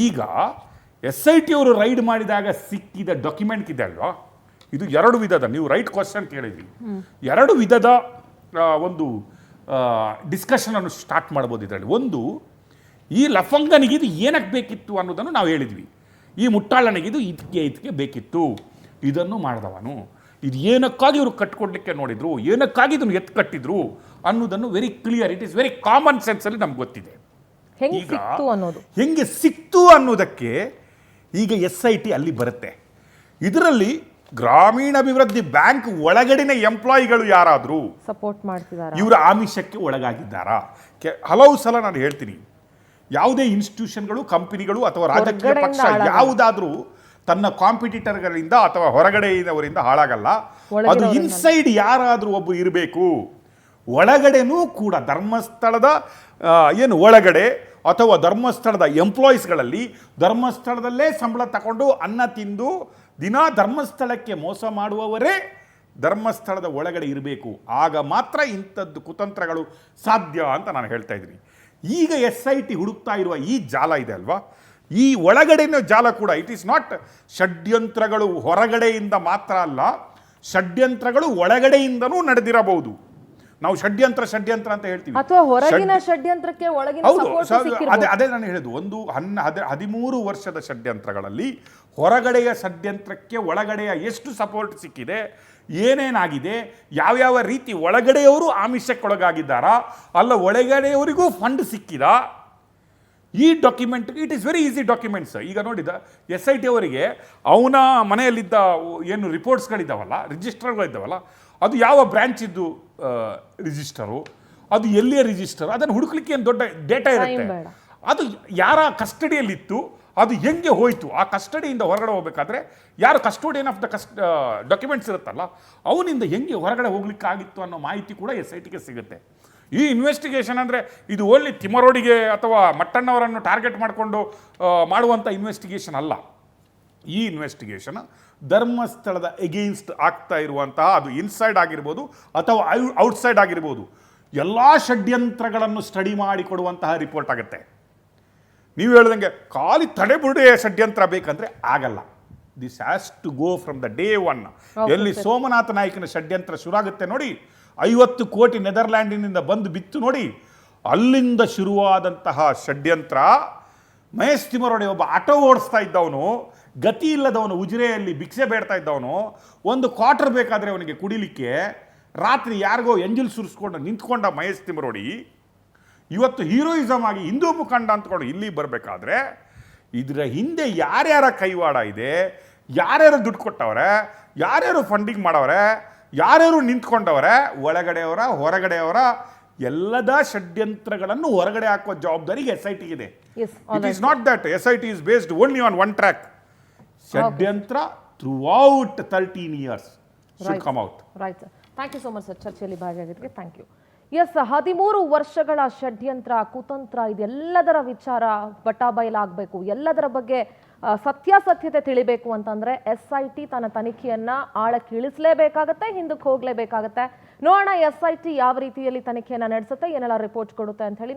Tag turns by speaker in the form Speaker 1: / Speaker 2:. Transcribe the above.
Speaker 1: ಈಗ SIT ಅವರು ride ಮಾಡಿದಾಗ ಸಿಕ್ಕಿದ ಡಾಕ್ಯುಮೆಂಟ್ ಇದೆ ಅಲ್ವಾ, ಇದು 2 ವಿಧದ, ನೀವು ರೈಟ್ ಕ್ವಶನ್ ಕೇಳಿದ್ರಿ, 2 ವಿಧದ ಒಂದು ಡಿಸ್ಕಷನ್ ಅನ್ನು ಸ್ಟಾರ್ಟ್ ಮಾಡ್ಬೋದು ಇದರಲ್ಲಿ. ಒಂದು, ಈ ಲಫಂಗನಿಗೆ ಇದು ಏನಕ್ಕೆ ಬೇಕಿತ್ತು ಅನ್ನೋದನ್ನು ನಾವು ಹೇಳಿದ್ವಿ. ಈ ಮುಟ್ಟಾಳನಿಗೆ ಇದು ಇದಕ್ಕೆ ಬೇಕಿತ್ತು, ಇದನ್ನು ಮಾಡಿದವನು, ಇದು ಏನಕ್ಕಾಗಿ ಇವರು ಕಟ್ಕೊಡ್ಲಿಕ್ಕೆ ನೋಡಿದ್ರು, ಏನಕ್ಕಾಗಿ ಇದನ್ನು ಎತ್ತು ಕಟ್ಟಿದ್ರು ಅನ್ನೋದನ್ನು very clear, it is very common ಸೆನ್ಸಲ್ಲಿ ನಮ್ಗೆ ಗೊತ್ತಿದೆ. ಈಗ ಹೆಂಗೆ ಸಿಕ್ತು ಅನ್ನೋದಕ್ಕೆ ಈಗ SIT ಅಲ್ಲಿ ಬರುತ್ತೆ. ಇದರಲ್ಲಿ ಗ್ರಾಮೀಣಾಭಿವೃದ್ಧಿ ಬ್ಯಾಂಕ್ ಒಳಗಡಿನ ಎಂಪ್ಲಾಯಿಗಳು ಯಾರಾದರೂ
Speaker 2: ಸಪೋರ್ಟ್ ಮಾಡ್ತಿದ್ದಾರೆ,
Speaker 1: ಇವರ ಆಮಿಷಕ್ಕೆ ಒಳಗಾಗಿದ್ದಾರಾ? ಹಲವು ಸಲ ನಾನು ಹೇಳ್ತೀನಿ, ಯಾವುದೇ ಇನ್ಸ್ಟಿಟ್ಯೂಷನ್ಗಳು, ಕಂಪನಿಗಳು ಅಥವಾ ರಾಜಕೀಯ ಪಕ್ಷ ಯಾವುದಾದ್ರೂ ತನ್ನ ಕಾಂಪಿಟಿಟರ್ಗಳಿಂದ ಅಥವಾ ಹೊರಗಡೆಯವರಿಂದ ಹಾಳಾಗಲ್ಲ. ಅದು ಇನ್ಸೈಡ್ ಯಾರಾದರೂ ಒಬ್ಬರು ಇರಬೇಕು. ಒಳಗಡೆನೂ ಕೂಡ ಧರ್ಮಸ್ಥಳದ ಒಳಗಡೆ ಅಥವಾ ಧರ್ಮಸ್ಥಳದ ಎಂಪ್ಲಾಯೀಸ್ಗಳಲ್ಲಿ ಧರ್ಮಸ್ಥಳದಲ್ಲೇ ಸಂಬಳ ತಗೊಂಡು ಅನ್ನ ತಿಂದು ದಿನ ಧರ್ಮಸ್ಥಳಕ್ಕೆ ಮೋಸ ಮಾಡುವವರೇ ಧರ್ಮಸ್ಥಳದ ಒಳಗಡೆ ಇರಬೇಕು. ಆಗ ಮಾತ್ರ ಇಂಥದ್ದು ಕುತಂತ್ರಗಳು ಸಾಧ್ಯ ಅಂತ ನಾನು ಹೇಳ್ತಾ ಇದ್ದೀನಿ. ಈಗ SIT ಹುಡುಕ್ತಾ ಇರುವ ಈ ಜಾಲ ಇದೆ ಅಲ್ವಾ, ಈ ಒಳಗಡೆನ ಜಾಲ ಕೂಡ ಇಟ್ ಈಸ್ ನಾಟ್ ಷಡ್ಯಂತ್ರಗಳು ಹೊರಗಡೆಯಿಂದ ಮಾತ್ರ ಅಲ್ಲ, ಷಡ್ಯಂತ್ರಗಳು ಒಳಗಡೆಯಿಂದನೂ ನಡೆದಿರಬಹುದು. ನಾವು ಷಡ್ಯಂತ್ರ ಅಂತ ಹೇಳ್ತೀವಿ,
Speaker 2: ಅಥವಾ ಹೊರಗಿನ ಷಡ್ಯಂತ್ರಕ್ಕೆ ಒಳಗಿನ
Speaker 1: ಅದೇ ನಾನು ಹೇಳಿದ್ದು. 13 ವರ್ಷದ ಷಡ್ಯಂತ್ರಗಳಲ್ಲಿ ಹೊರಗಡೆಯ ಷಡ್ಯಂತ್ರಕ್ಕೆ ಒಳಗಡೆಯ ಎಷ್ಟು ಸಪೋರ್ಟ್ ಸಿಕ್ಕಿದೆ, ಏನೇನಾಗಿದೆ, ಯಾವ್ಯಾವ ರೀತಿ ಒಳಗಡೆಯವರು ಆಮಿಷಕ್ಕೊಳಗಾಗಿದ್ದಾರಾ, ಅಲ್ಲ ಒಳಗಡೆಯವರಿಗೂ ಫಂಡ್ ಸಿಕ್ಕಿದ, ಈ document it is very easy documents. ಈಗ ನೋಡಿದ SIT ಅವರಿಗೆ ಅವನ ಮನೆಯಲ್ಲಿದ್ದ ಏನು ರಿಪೋರ್ಟ್ಸ್ಗಳಿದ್ದಾವಲ್ಲ, ರಿಜಿಸ್ಟರ್ಗಳಿದ್ದಾವಲ್ಲ, ಅದು ಯಾವ ಬ್ರ್ಯಾಂಚ್ ಇದ್ದು ರಿಜಿಸ್ಟರು, ಅದು ಎಲ್ಲಿಯ ರಿಜಿಸ್ಟರ್, ಅದನ್ನು ಹುಡುಕ್ಲಿಕ್ಕೆ ಏನು ದೊಡ್ಡ ಡೇಟಾ ಇರುತ್ತೆ. ಅದು ಯಾರ ಕಸ್ಟಡಿಯಲ್ಲಿತ್ತು, ಅದು ಹೆಂಗೆ ಹೋಯಿತು, ಆ ಕಸ್ಟಡಿಯಿಂದ ಹೊರಗಡೆ ಹೋಗ್ಬೇಕಾದ್ರೆ ಯಾರು ಕಸ್ಟೋಡಿಯನ್ ಆಫ್ ದ ಡಾಕ್ಯುಮೆಂಟ್ಸ್ ಇರುತ್ತಲ್ಲ, ಅವನಿಂದ ಹೆಂಗೆ ಹೊರಗಡೆ ಹೋಗ್ಲಿಕ್ಕಾಗಿತ್ತು ಅನ್ನೋ ಮಾಹಿತಿ ಕೂಡ SITಗೆ ಸಿಗುತ್ತೆ. ಈ ಇನ್ವೆಸ್ಟಿಗೇಷನ್ ಅಂದರೆ ಇದು ಓನ್ಲಿ ತಿಮ್ಮರೋಡಿಗೆ ಅಥವಾ ಮಟ್ಟಣ್ಣವರನ್ನು ಟಾರ್ಗೆಟ್ ಮಾಡಿಕೊಂಡು ಮಾಡುವಂಥ ಇನ್ವೆಸ್ಟಿಗೇಷನ್ ಅಲ್ಲ. ಈ ಇನ್ವೆಸ್ಟಿಗೇಷನ್ ಧರ್ಮಸ್ಥಳದ ಎಗೇನ್ಸ್ಟ್ ಆಗ್ತಾ ಇರುವಂತಹ, ಅದು ಇನ್ಸೈಡ್ ಆಗಿರ್ಬೋದು ಅಥವಾ ಔಟ್ಸೈಡ್ ಆಗಿರ್ಬೋದು, ಎಲ್ಲ ಷಡ್ಯಂತ್ರಗಳನ್ನು ಸ್ಟಡಿ ಮಾಡಿಕೊಡುವಂತಹ ರಿಪೋರ್ಟ್ ಆಗುತ್ತೆ. ನೀವು ಹೇಳ್ದಂಗೆ ಖಾಲಿ ತಡೆಬುಡೆ ಷಡ್ಯಂತ್ರ ಬೇಕಂದ್ರೆ ಆಗಲ್ಲ. This has to go from the day one. ಎಲ್ಲಿ ಸೋಮನಾಥ ನಾಯ್ಕನ ಷಡ್ಯಂತ್ರ ಶುರುವಾಗುತ್ತೆ ನೋಡಿ, 50 ಕೋಟಿ ನೆದರ್ಲ್ಯಾಂಡಿನಿಂದ ಬಂದು ಬಿತ್ತು ನೋಡಿ, ಅಲ್ಲಿಂದ ಶುರುವಾದಂತಹ ಷಡ್ಯಂತ್ರ. ಮಹೇಶ್ ತಿಮ್ಮರೋಡೆ ಒಬ್ಬ ಆಟೋ ಓಡಿಸ್ತಾ ಇದ್ದವನು, ಗತಿ ಇಲ್ಲದವನು, ಉಜಿರೆಯಲ್ಲಿ ಭಿಕ್ಷೆ ಬೇಡ್ತಾ ಇದ್ದವನು, ಒಂದು ಕ್ವಾರ್ಟರ್ ಬೇಕಾದರೆ ಅವನಿಗೆ ಕುಡಿಲಿಕ್ಕೆ ರಾತ್ರಿ ಯಾರಿಗೋ ಎಂಜಿಲ್ ಸುರಿಸ್ಕೊಂಡು ನಿಂತ್ಕೊಂಡ ಮಹೇಶ್ ತಿಮ್ಮರೋಡಿ ಇವತ್ತು ಹೀರೋಯಿಸಮ್ ಆಗಿ ಹಿಂದೂ ಮುಖಂಡ ಅಂದ್ಕೊಂಡು ಇಲ್ಲಿ ಬರಬೇಕಾದ್ರೆ ಇದರ ಹಿಂದೆ ಯಾರ್ಯಾರ ಕೈವಾಡ ಇದೆ, ಯಾರ್ಯಾರು ದುಡ್ಡು ಕೊಟ್ಟವ್ರೆ, ಯಾರ್ಯಾರು ಫಂಡಿಂಗ್ ಮಾಡವ್ರೆ, ಯಾರ್ಯಾರು ನಿಂತ್ಕೊಂಡವ್ರೆ, ಒಳಗಡೆಯವರ ಹೊರಗಡೆಯವರ ಎಲ್ಲದ ಷಡ್ಯಂತ್ರಗಳನ್ನು ಹೊರಗಡೆ ಹಾಕುವ ಜವಾಬ್ದಾರಿ SIT ಇದೆ. It is not that SIT is based only on one track. ಷಡ್ಯಂತ್ರ throughout 13 years should come out.
Speaker 2: Right. Thank you so much sir. ಚರ್ಚೆಯಲ್ಲಿ ಭಾಗಿಯಾಗಿದ್ದಕ್ಕೆ ಥ್ಯಾಂಕ್ ಯು. ಎಸ್, 13 ವರ್ಷಗಳ ಷಡ್ಯಂತ್ರ, ಕುತಂತ್ರ, ಇದೆಲ್ಲದರ ವಿಚಾರ ಬಟಾಬಯಲಾಗಬೇಕು, ಎಲ್ಲದರ ಬಗ್ಗೆ ಸತ್ಯಾಸತ್ಯತೆ ತಿಳಿಬೇಕು ಅಂತಂದ್ರೆ SIT ತನ್ನ ತನಿಖೆಯನ್ನ ಆಳಕ್ಕೆ ಇಳಿಸಲೇಬೇಕಾಗತ್ತೆ, ಹಿಂದಕ್ಕೆ ಹೋಗಲೇಬೇಕಾಗತ್ತೆ. ನೋಡೋಣ SIT ಯಾವ ರೀತಿಯಲ್ಲಿ ತನಿಖೆಯನ್ನ ನಡೆಸುತ್ತೆ, ಏನೆಲ್ಲ ರಿಪೋರ್ಟ್ ಕೊಡುತ್ತೆ ಅಂತ ಹೇಳಿ.